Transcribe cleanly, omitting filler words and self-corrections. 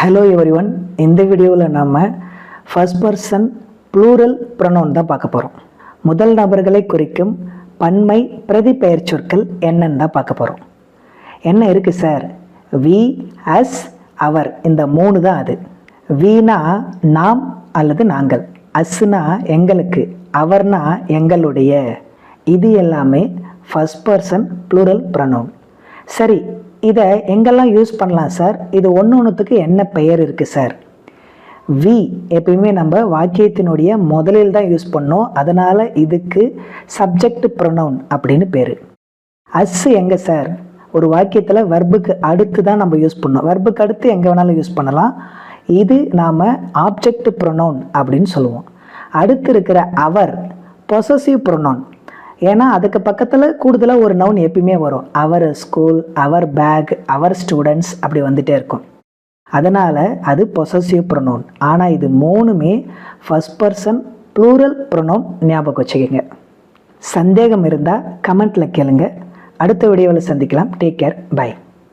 Hello everyone. இந்த வீடியோவில் நம்ம ஃபர்ஸ்ட் பர்சன் ப்ளூரல் ப்ரொனவுன் தான் பார்க்க போகிறோம். முதல் நபர்களை குறிக்கும் பன்மை பிரதி பெயர் சொற்கள் என்னன்னு தான் பார்க்க போகிறோம். என்ன இருக்குது சார்? வி, அஸ், அவர், இந்த மூணு தான் அது. வீணா நாம் அல்லது நாங்கள், அஸ்னா எங்களுக்கு, அவர்னா எங்களுடைய. இது எல்லாமே ஃபர்ஸ்ட் பர்சன் ப்ளூரல் ப்ரொனவுன். சரி, இதை எங்கெல்லாம் யூஸ் பண்ணலாம் சார்? இது ஒன்றுத்துக்கு என்ன பெயர் இருக்குது சார்? வி எப்பயுமே நம்ம வாக்கியத்தினுடைய முதலில் தான் யூஸ் பண்ணோம். அதனால் இதுக்கு சப்ஜெக்ட் ப்ரொனவுன் அப்படின்னு பேர். அஸ் எங்கே சார்? ஒரு வாக்கியத்தில் வர்புக்கு அடுத்து தான் நம்ம யூஸ் பண்ணோம். வர்புக்கு அடுத்து எங்கே வேணாலும் யூஸ் பண்ணலாம். இது நாம் ஆப்ஜெக்ட் ப்ரொனவுன் அப்படின்னு சொல்லுவோம். அடுத்து இருக்கிற அவர் பொசசிவ் ப்ரொனவுன். ஏன்னா அதுக்கு பக்கத்தில் கூடுதலாக ஒரு நவுன் எப்பயுமே வரும். அவர் ஸ்கூல், அவர் பேக், அவர் ஸ்டூடெண்ட்ஸ், அப்படி வந்துகிட்டே இருக்கும். அதனால் அது பொசசிவ் ப்ரொனவுன். ஆனால் இது மூணுமே ஃபர்ஸ்ட் பர்சன் ப்ளூரல் ப்ரொனவுன். ஞாபகம் வச்சுக்கோங்க. சந்தேகம் இருந்தால் கமெண்ட்டில் கேளுங்க. அடுத்த வீடியோவில் சந்திக்கலாம். Take care. பை.